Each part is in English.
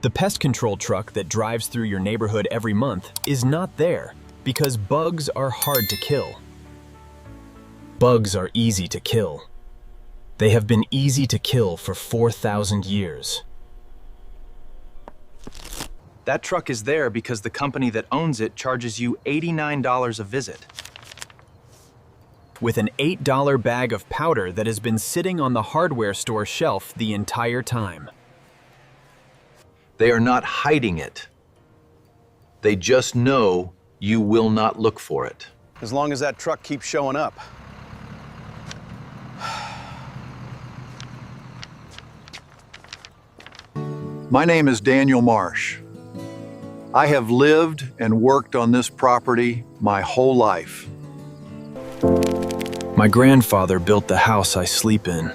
The pest control truck that drives through your neighborhood every month is not there because bugs are hard to kill. Bugs are easy to kill. They have been easy to kill for 4,000 years. That truck is there because the company that owns it charges you $89 a visit. With an $8 bag of powder that has been sitting on the hardware store shelf the entire time. They are not hiding it. They just know you will not look for it. As long as that truck keeps showing up. My name is Daniel Marsh. I have lived and worked on this property my whole life. My grandfather built the house I sleep in.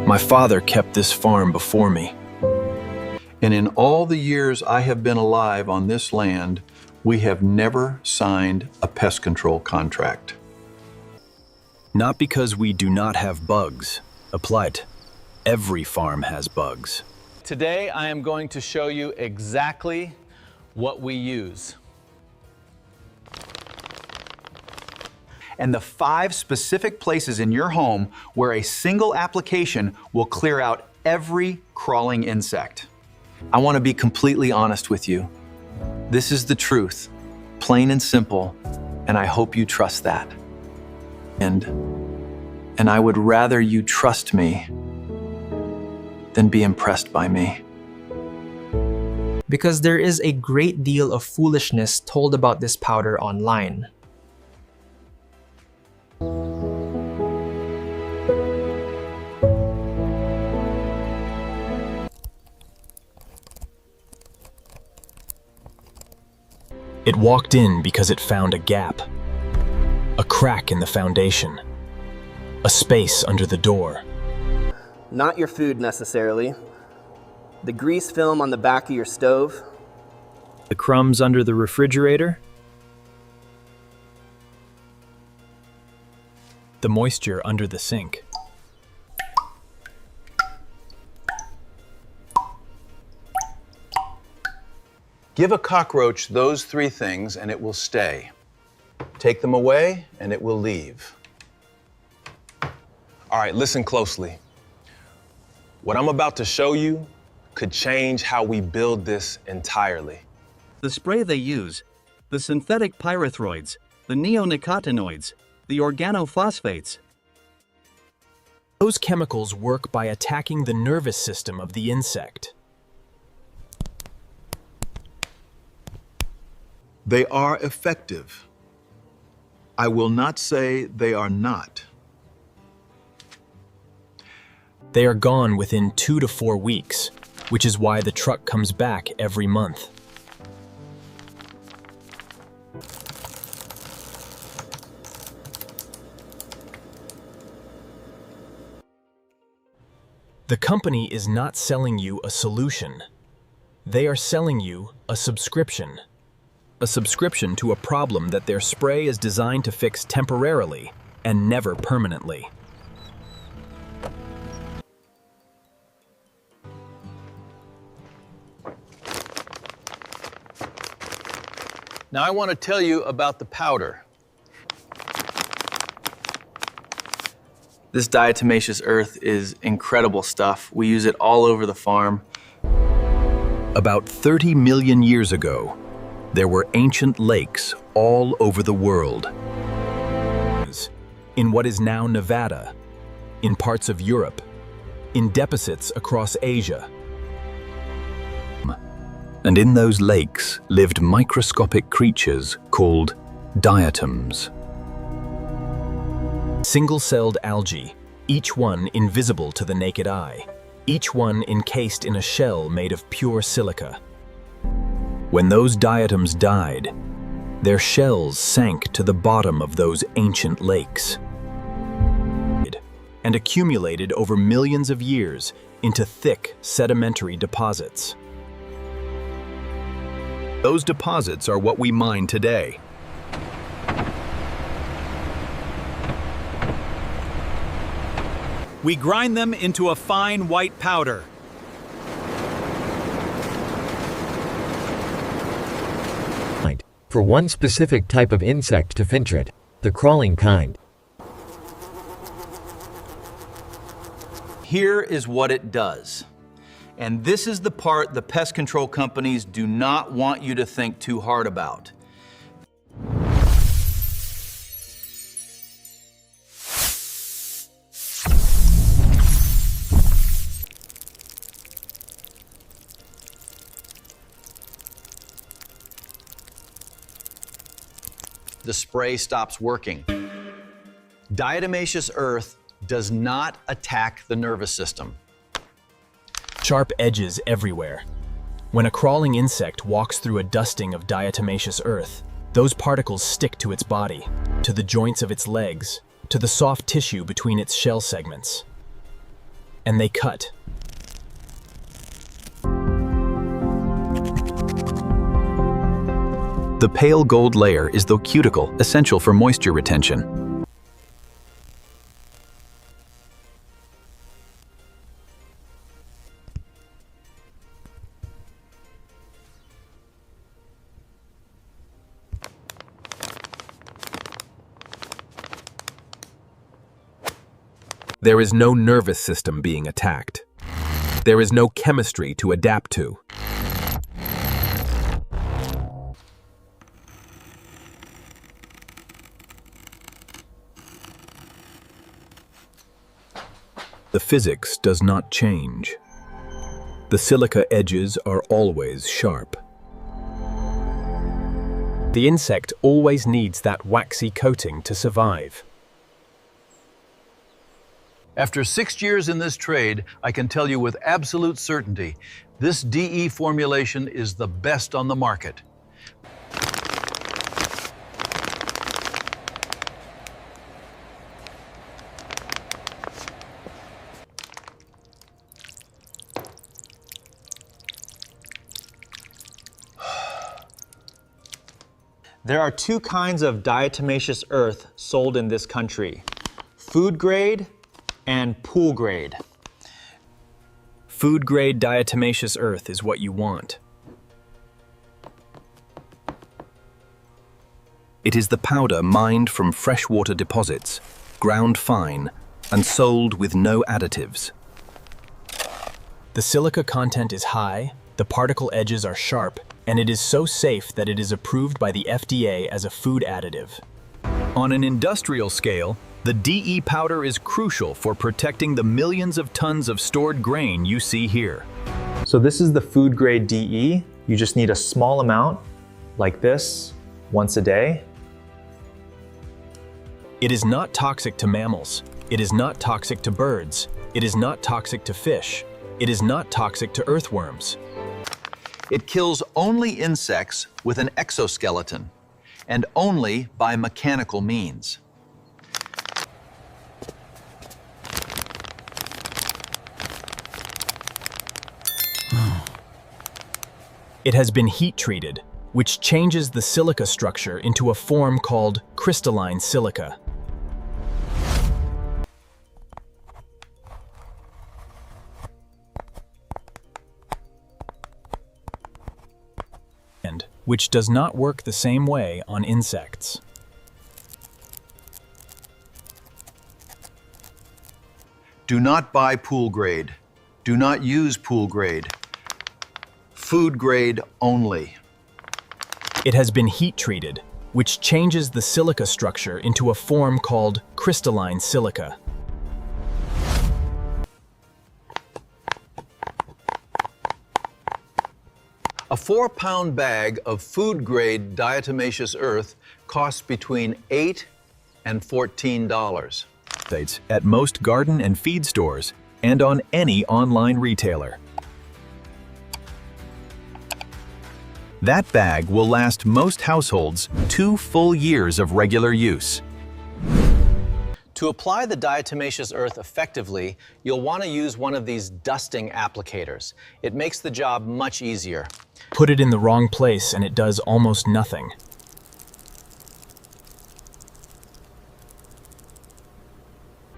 My father kept this farm before me. And in all the years I have been alive on this land, we have never signed a pest control contract. Not because we do not have bugs. Applied. Every farm has bugs. Today, I am going to show you exactly what we use. And the 5 specific places in your home where a single application will clear out every crawling insect. I want to be completely honest with you. This is the truth, plain and simple, and I hope you trust that. And I would rather you trust me than be impressed by me. Because there is a great deal of foolishness told about this powder online. It walked in because it found a gap, a crack in the foundation, a space under the door. Not your food necessarily. The grease film on the back of your stove. The crumbs under the refrigerator. The moisture under the sink. Give a cockroach those 3 things and it will stay. Take them away and it will leave. All right, listen closely. What I'm about to show you could change how we build this entirely. The spray they use, the synthetic pyrethroids, the neonicotinoids, the organophosphates. Those chemicals work by attacking the nervous system of the insect. They are effective. I will not say they are not. They are gone within 2 to 4 weeks, which is why the truck comes back every month. The company is not selling you a solution. They are selling you a subscription. A subscription to a problem that their spray is designed to fix temporarily and never permanently. Now I want to tell you about the powder. This diatomaceous earth is incredible stuff. We use it all over the farm. About 30 million years ago, there were ancient lakes all over the world. In what is now Nevada, in parts of Europe, in deposits across Asia. And in those lakes lived microscopic creatures called diatoms. Single-celled algae, each one invisible to the naked eye, each one encased in a shell made of pure silica. When those diatoms died, their shells sank to the bottom of those ancient lakes and accumulated over millions of years into thick sedimentary deposits. Those deposits are what we mine today. We grind them into a fine white powder. for one specific type of insect to filtrate, the crawling kind. Here is what it does. And this is the part the pest control companies do not want you to think too hard about. The spray stops working. Diatomaceous earth does not attack the nervous system. Sharp edges everywhere. When a crawling insect walks through a dusting of diatomaceous earth, those particles stick to its body, to the joints of its legs, to the soft tissue between its shell segments. And they cut. The pale gold layer is the cuticle essential for moisture retention. There is no nervous system being attacked. There is no chemistry to adapt to. The physics does not change. The silica edges are always sharp. The insect always needs that waxy coating to survive. After 6 years in this trade, I can tell you with absolute certainty, this DE formulation is the best on the market. There are two kinds of diatomaceous earth sold in this country: food grade and pool grade. Food grade diatomaceous earth is what you want. It is the powder mined from freshwater deposits, ground fine, and sold with no additives. The silica content is high, the particle edges are sharp, and it is so safe that it is approved by the FDA as a food additive. On an industrial scale, the DE powder is crucial for protecting the millions of tons of stored grain you see here. So this is the food grade DE. You just need a small amount, like this, once a day. It is not toxic to mammals. It is not toxic to birds. It is not toxic to fish. It is not toxic to earthworms. It kills only insects with an exoskeleton, and only by mechanical means. It has been heat treated, which changes the silica structure into a form called crystalline silica. Which does not work the same way on insects. Do not buy pool grade. Do not use pool grade. Food grade only. It has been heat treated, which changes the silica structure into a form called crystalline silica. A 4-pound bag of food-grade diatomaceous earth costs between $8 and $14. At most garden and feed stores and on any online retailer. That bag will last most households 2 full years of regular use. To apply the diatomaceous earth effectively, you'll want to use one of these dusting applicators. It makes the job much easier. Put it in the wrong place and it does almost nothing.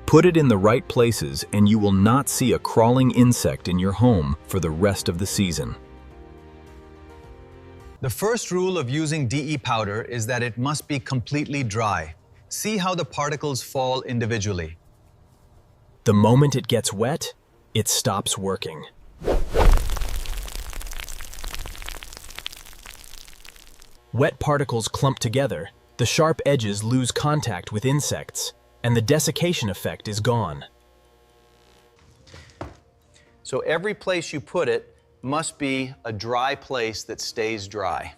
Put it in the right places and you will not see a crawling insect in your home for the rest of the season. The first rule of using DE powder is that it must be completely dry. See how the particles fall individually. The moment it gets wet, it stops working. Wet particles clump together, the sharp edges lose contact with insects, and the desiccation effect is gone. So every place you put it must be a dry place that stays dry.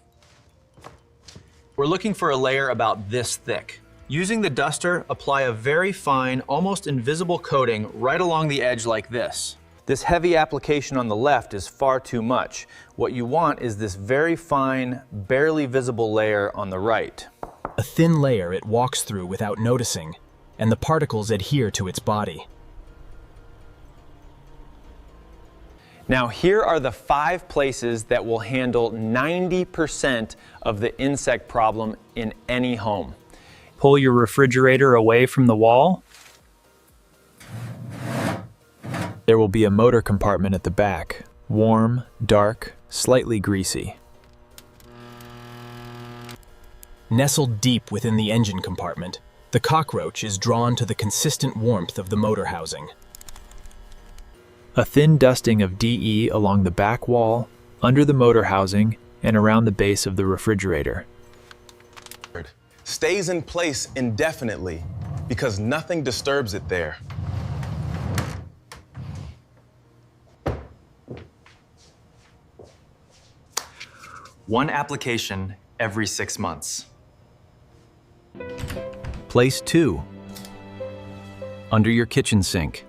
We're looking for a layer about this thick. Using the duster, apply a very fine, almost invisible coating right along the edge like this. This heavy application on the left is far too much. What you want is this very fine, barely visible layer on the right. A thin layer it walks through without noticing, and the particles adhere to its body. Now here are the 5 places that will handle 90% of the insect problem in any home. Pull your refrigerator away from the wall. There will be a motor compartment at the back, warm, dark, slightly greasy. Nestled deep within the engine compartment, the cockroach is drawn to the consistent warmth of the motor housing. A thin dusting of DE along the back wall, under the motor housing, and around the base of the refrigerator. Stays in place indefinitely because nothing disturbs it there. One application every 6 months. Place 2. Under your kitchen sink.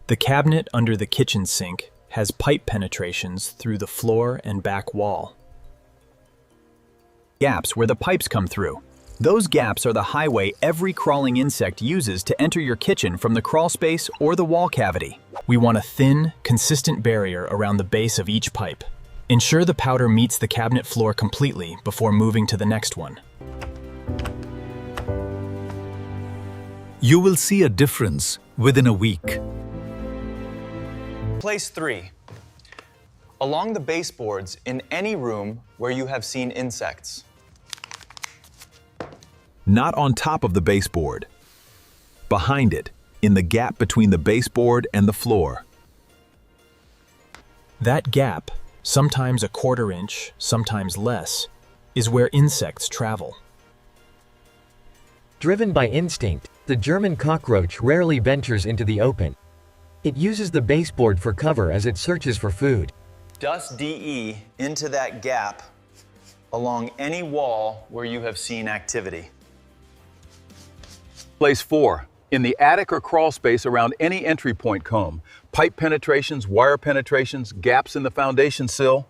The cabinet under the kitchen sink has pipe penetrations through the floor and back wall. Gaps where the pipes come through. Those gaps are the highway every crawling insect uses to enter your kitchen from the crawl space or the wall cavity. We want a thin, consistent barrier around the base of each pipe. Ensure the powder meets the cabinet floor completely before moving to the next one. You will see a difference within a week. Place 3. Along the baseboards in any room where you have seen insects. Not on top of the baseboard. Behind it, in the gap between the baseboard and the floor. That gap, sometimes a 1/4 inch, sometimes less, is where insects travel. Driven by instinct, the German cockroach rarely ventures into the open. It uses the baseboard for cover as it searches for food. Dust DE into that gap along any wall where you have seen activity. Place 4. In the attic or crawl space around any entry point comb. Pipe penetrations, wire penetrations, gaps in the foundation sill.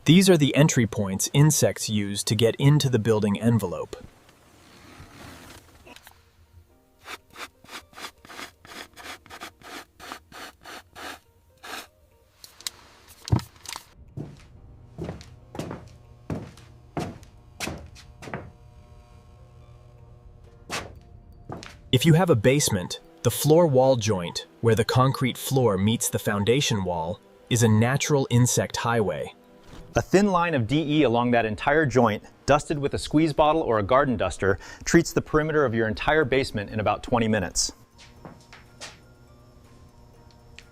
These are the entry points insects use to get into the building envelope. If you have a basement, the floor wall joint, where the concrete floor meets the foundation wall, is a natural insect highway. A thin line of DE along that entire joint, dusted with a squeeze bottle or a garden duster, treats the perimeter of your entire basement in about 20 minutes.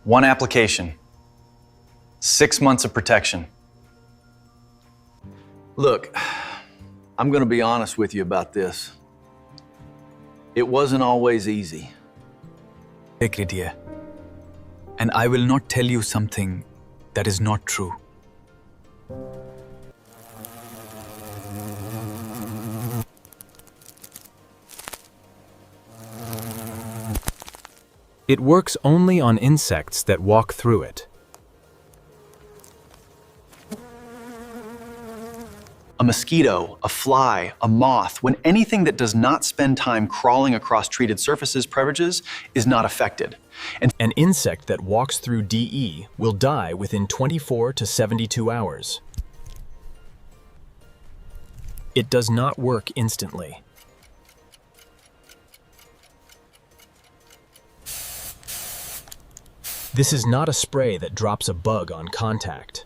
One application. 6 months of protection. Look, I'm going to be honest with you about this. It wasn't always easy. Dear, and I will not tell you something that is not true. It works only on insects that walk through it. A mosquito, a fly, a moth, when anything that does not spend time crawling across treated surfaces, privileges, is not affected. And an insect that walks through DE will die within 24 to 72 hours. It does not work instantly. This is not a spray that drops a bug on contact.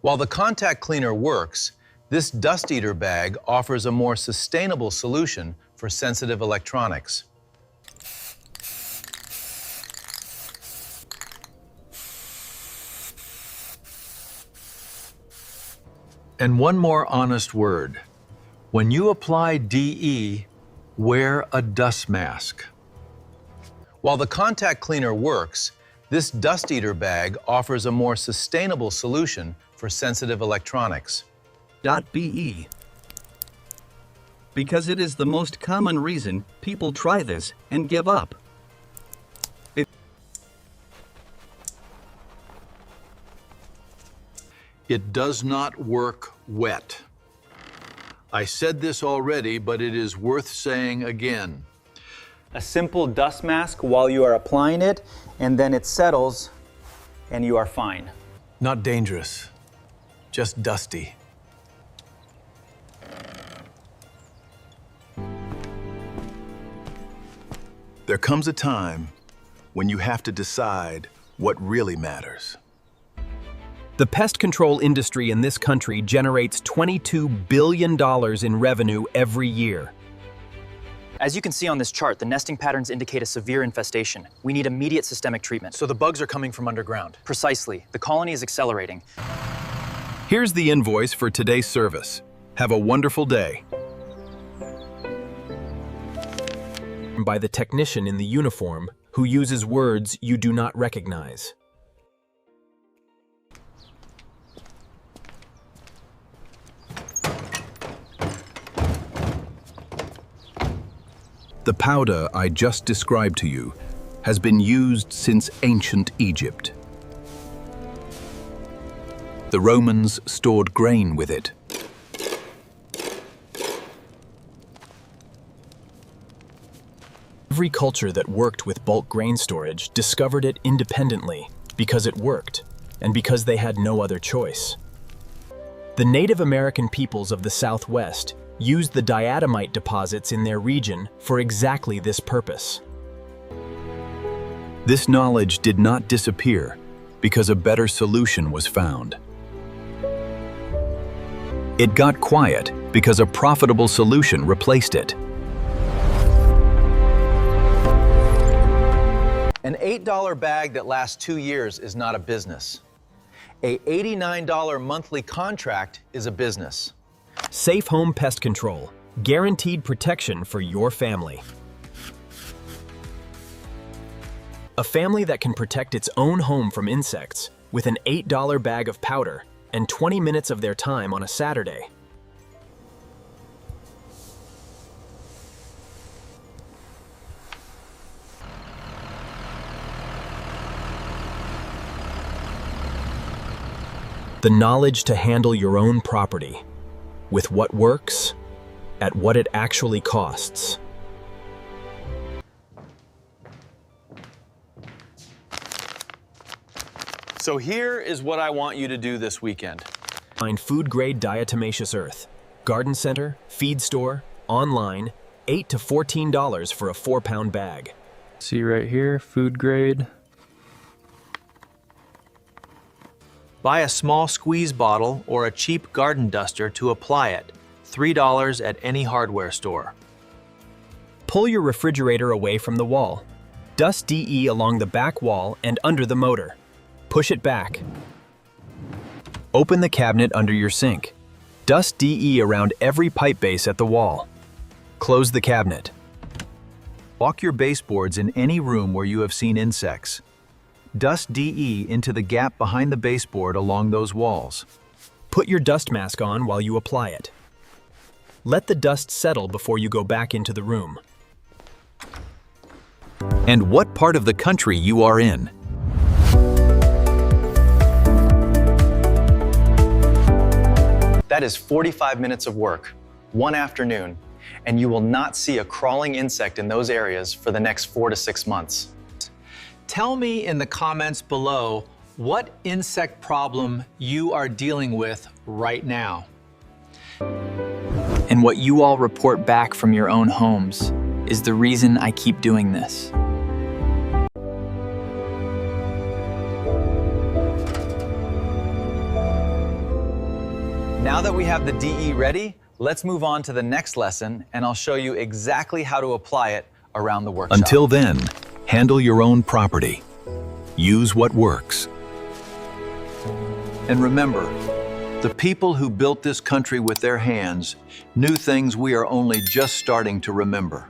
While the contact cleaner works, this dust eater bag offers a more sustainable solution for sensitive electronics. And one more honest word. When you apply DE, wear a dust mask. While the contact cleaner works, this dust eater bag offers a more sustainable solution for sensitive electronics. .be. Because it is the most common reason people try this and give up. It does not work wet. I said this already, but it is worth saying again. A simple dust mask while you are applying it, and then it settles, and you are fine. Not dangerous, just dusty. There comes a time when you have to decide what really matters. The pest control industry in this country generates $22 billion in revenue every year. As you can see on this chart, the nesting patterns indicate a severe infestation. We need immediate systemic treatment. So the bugs are coming from underground? Precisely. The colony is accelerating. Here's the invoice for today's service. Have a wonderful day. By the technician in the uniform who uses words you do not recognize. The powder I just described to you has been used since ancient Egypt. The Romans stored grain with it. Every culture that worked with bulk grain storage discovered it independently because it worked and because they had no other choice. The Native American peoples of the Southwest used the diatomite deposits in their region for exactly this purpose. This knowledge did not disappear because a better solution was found. It got quiet because a profitable solution replaced it. An $8 bag that lasts 2 years is not a business. A $89 monthly contract is a business. Safe Home Pest Control, guaranteed protection for your family. A family that can protect its own home from insects with an $8 bag of powder and 20 minutes of their time on a Saturday. The knowledge to handle your own property with what works, at what it actually costs. So here is what I want you to do this weekend. Find food-grade Diatomaceous earth, garden center, feed store, online, $8 to $14 for a 4-pound bag. See right here, food grade. Buy a small squeeze bottle or a cheap garden duster to apply it. $3 at any hardware store. Pull your refrigerator away from the wall. Dust DE along the back wall and under the motor. Push it back. Open the cabinet under your sink. Dust DE around every pipe base at the wall. Close the cabinet. Walk your baseboards in any room where you have seen insects. Dust DE into the gap behind the baseboard along those walls. Put your dust mask on while you apply it. Let the dust settle before you go back into the room. And what part of the country you are in. That is 45 minutes of work, one afternoon, and you will not see a crawling insect in those areas for the next 4 to 6 months. Tell me in the comments below what insect problem you are dealing with right now. And what you all report back from your own homes is the reason I keep doing this. Now that we have the DE ready, let's move on to the next lesson, and I'll show you exactly how to apply it around the workshop. Until then, handle your own property. Use what works. And remember, the people who built this country with their hands knew things we are only just starting to remember.